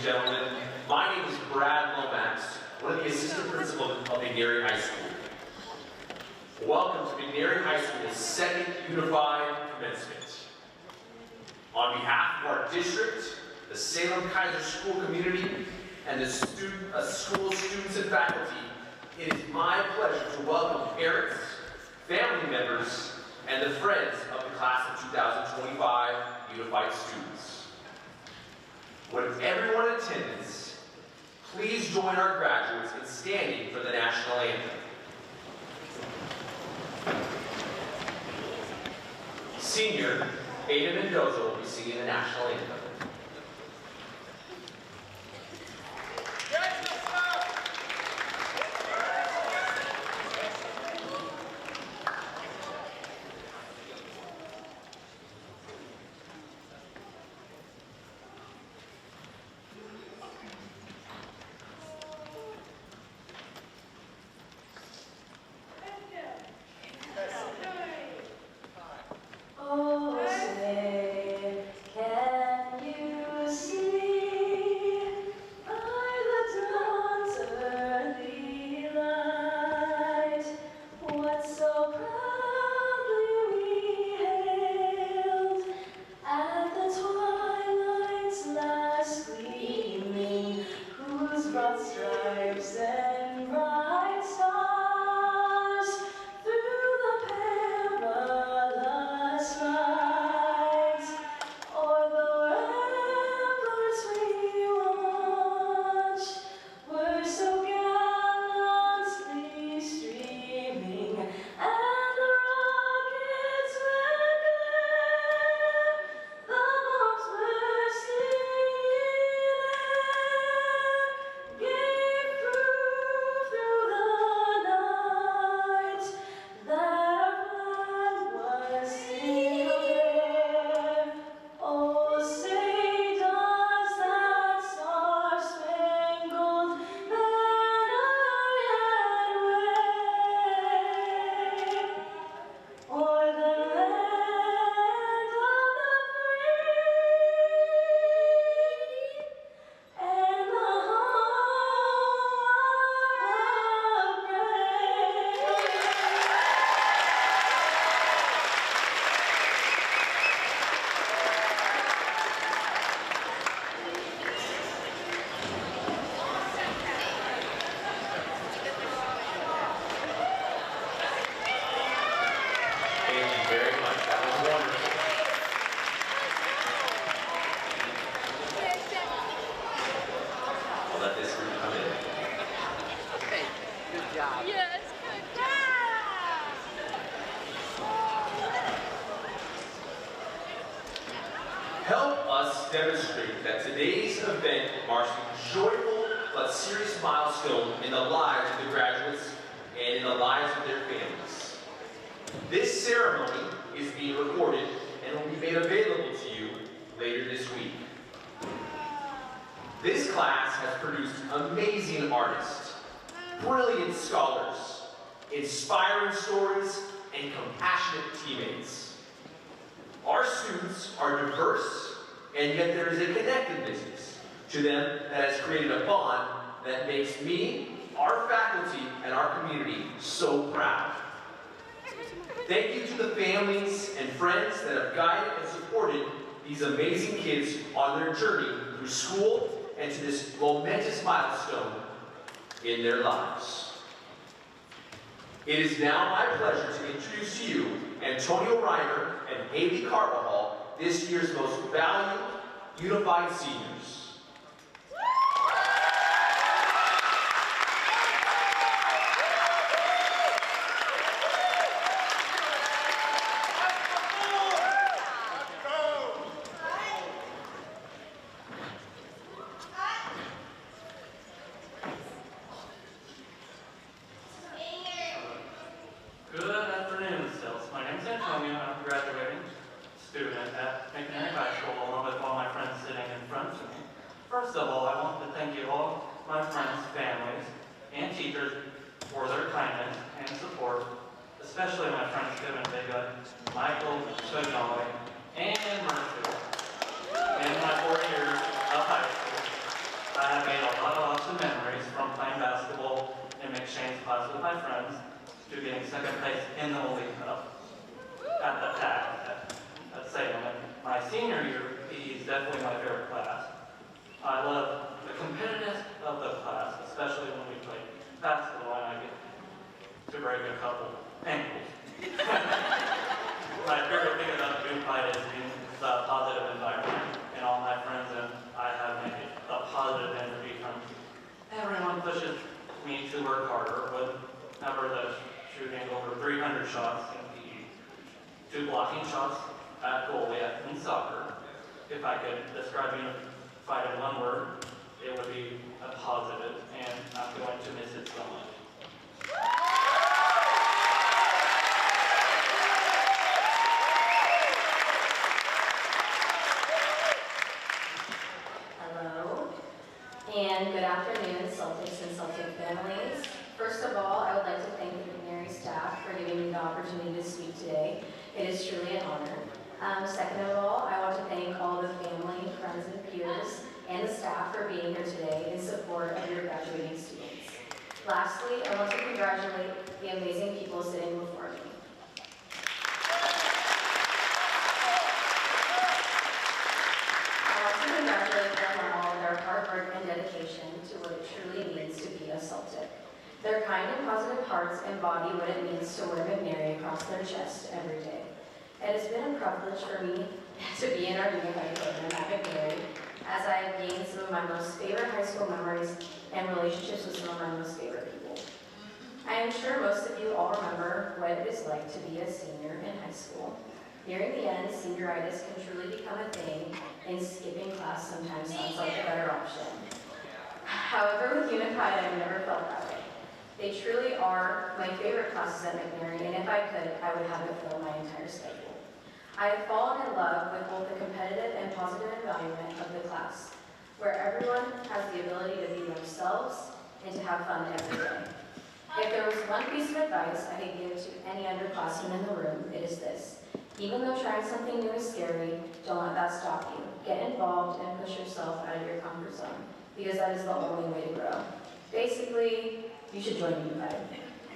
and gentlemen. My name is Brad Lomax, one of the assistant principals of McNairy High School. Welcome to McNairy High School's second Unified Commencement. On behalf of our district, the Salem-Keizer School community, and the school students and faculty, it is my pleasure to welcome parents, family members, and the friends of the class of 2025 Unified students. Would everyone in attendance please join our graduates in standing for the national anthem. Senior Ada Mendoza will be singing the national anthem. Help us demonstrate that today's event marks a joyful but serious milestone in the lives of the graduates and in the lives of their families. This ceremony is being recorded and will be made available to you later this week. This class has produced amazing artists, brilliant scholars, inspiring stories, and compassionate teammates. Our students are diverse, and yet there is a connectedness to them that has created a bond that makes me, our faculty, and our community so proud. Thank you to the families and friends that have guided and supported these amazing kids on their journey through school and to this momentous milestone in their lives. It is now my pleasure to introduce to you Antonio Reimer and Haley Carvajal, this year's most valued Unified Seniors. Good afternoon, Stills. My name is Antonio, and I'm a graduating student at McNairy High School, along with all my friends sitting in front of me. First of all, I want to thank you all, my friends, families, and teachers for their kindness and support, especially my friends Kevin Vega, Michael Sojoy, and Mercer, and my 4 years of high school. senior year, PE is definitely my favorite class. I love the competitiveness of the class, especially when we play basketball and I get to break a couple ankles. My favorite thing about the fight is the positive environment, and all my friends and I have made a positive energy from everyone pushes me to work harder, whenever the shooting over 300 shots in PE, to blocking shots at goalie in soccer. If I could describe unified in one word, it would be a positive, and I'm going to miss it so much. Hello, and good afternoon, Celtics and Celtic families. First of all, I would like to thank the McNary staff for giving me the opportunity to speak today. It is truly an honor. Second of all, I want to thank all the family, friends, and peers, and the staff for being here today in support of your graduating students. Lastly, I want to congratulate the amazing people sitting before me. I want to congratulate them on all their hard work and dedication to what it truly means to be a Celtic. Their kind and positive hearts embody what it means to wear McNary across their chest every day. It has been a privilege for me to be in our unified program at McNary, as I have gained some of my most favorite high school memories and relationships with some of my most favorite people. I am sure most of you all remember what it is like to be a senior in high school. Nearing the end, senioritis can truly become a thing, and skipping class sometimes sounds like a better option. However, with Unified, I've never felt that way. They truly are my favorite classes at McNary, and if I could, I would have it fill my entire schedule. I have fallen in love with both the competitive and positive environment of the class, where everyone has the ability to be themselves and to have fun every day. If there was one piece of advice I could give to any underclassmen in the room, it is this. Even though trying something new is scary, don't let that stop you. Get involved and push yourself out of your comfort zone, because that is the only way to grow. Basically, you should join Unified.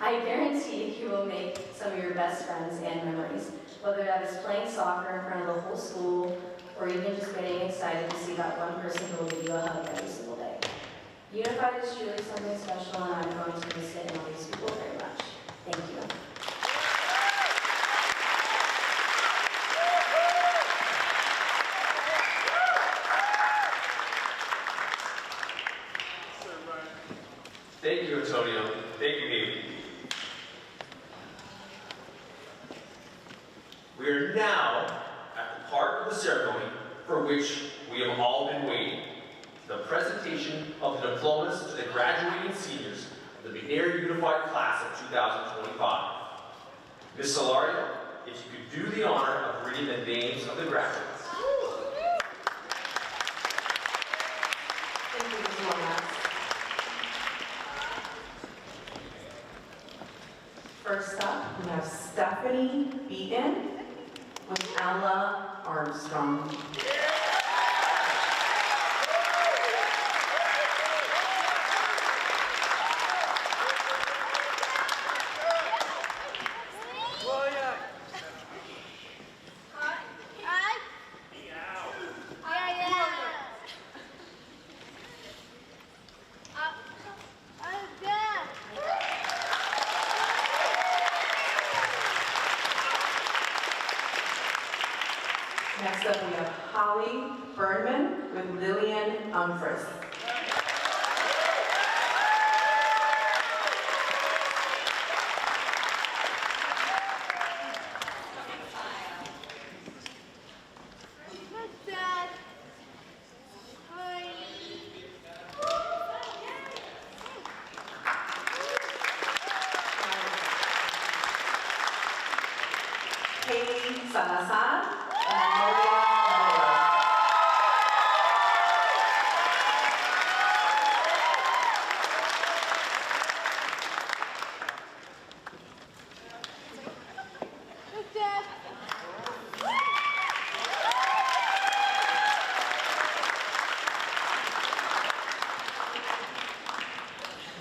I guarantee you will make some of your best friends and memories, whether that is playing soccer in front of the whole school, or even just getting excited to see that one person who will give you a hug every single day. Unified is truly something special, and I'm going to miss it and all these people very much. Thank you. Thank you, Antonio. Thank you, Haley. We are now at the part of the ceremony for which we have all been waiting. The presentation of the diplomas to the graduating seniors of the McNary Unified Class of 2025. Ms. Solario, if you could do the honor of reading the names of the graduates. Thank you, Diploma. First up, we have Stephanie Beaton with Ella Armstrong. Next up, we have Holly Burnman with Lillian Umfris. Haley Salazar and Maria Miller.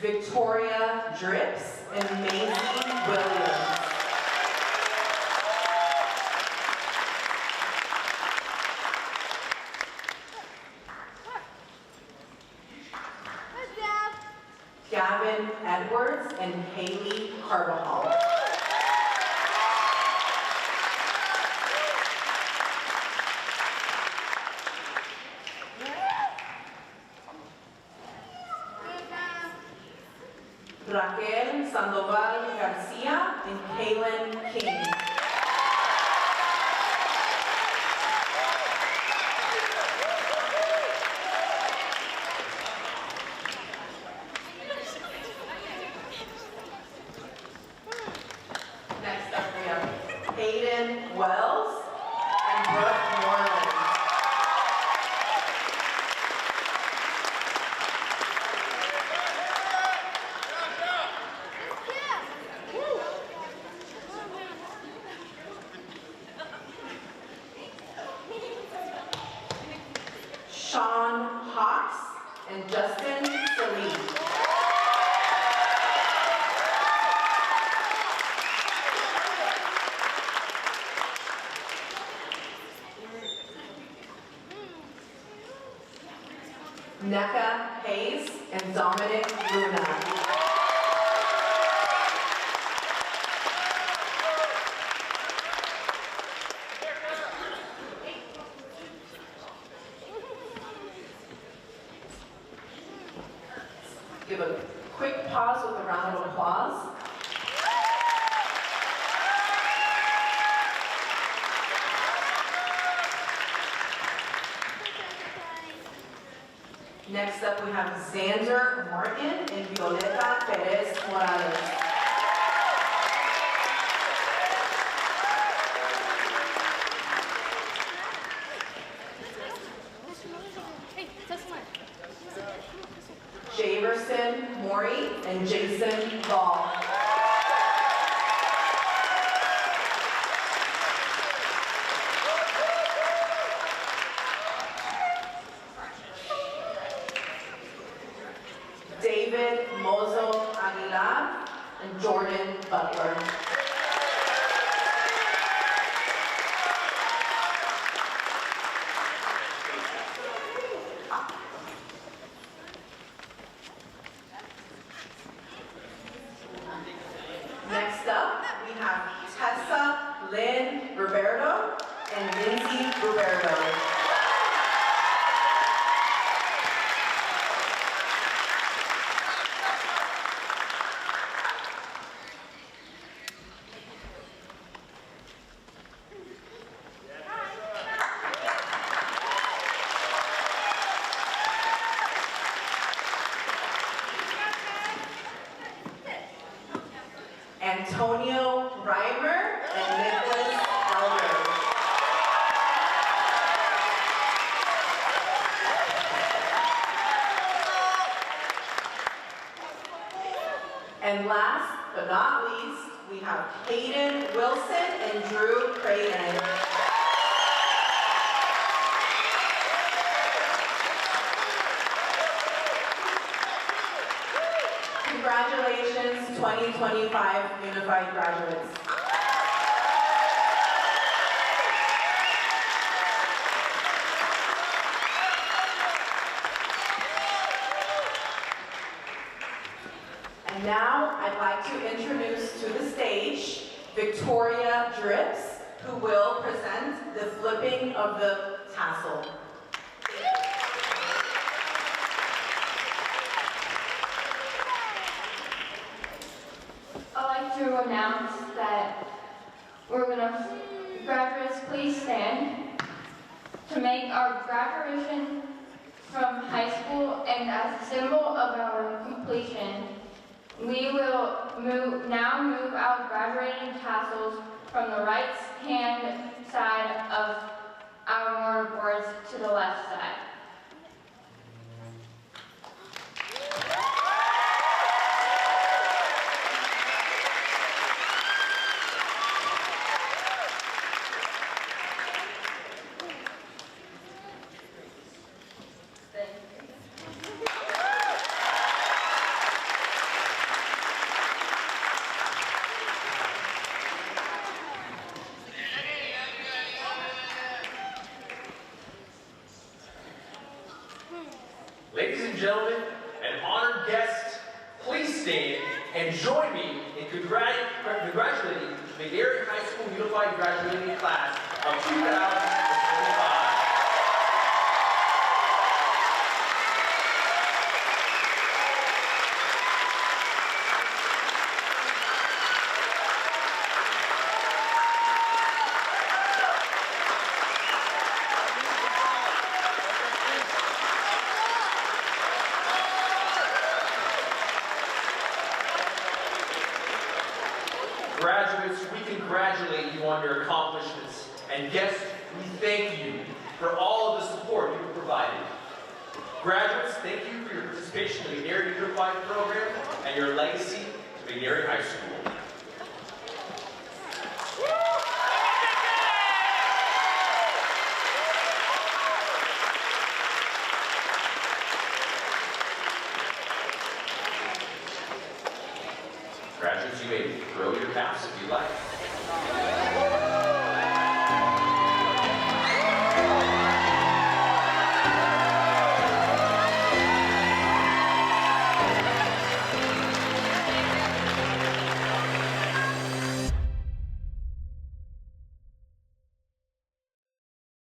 Victoria Drips and Maisie Williams. Gavin Edwards and Haley Carvajal. Raquel Sandoval Garcia and Kaylin King. Next up we have Hayden Wells and Brooke Moreland. Sean Hawks and Justin Salee. Neka Hayes and Dominic Luna. Give a quick pause with a round of applause. Next up we have Xander Martin and Violeta Perez Morales. Javerson Maury and Jason Ball. David Mozo Aguilar and Jordan Butler. Next up, we have Tessa Lynn Roberto and Lindsay Roberto. Antonio Reimer and Nicholas Elder. And last but not least, we have Hayden Wilson and Drew Creighton. Congratulations, 2025 Unified graduates. And now I'd like to introduce to the stage Victoria Drips, who will present the flipping of the tassel. I'd like to announce that graduates, please stand to make our graduation from high school, and as a symbol of our completion, we will now move our graduating tassels from the right hand side of our boards to the left side. Ladies and gentlemen, an honored guest, please stand and join me in congratulating the McNairy High School Unified Graduating Class of 2025. Graduates, we congratulate you on your accomplishments, and guests, we thank you for all of the support you have provided. Graduates, thank you for your participation in the McNairy Unified program and your legacy to McNairy High School. Graduates, you may throw your caps if you like.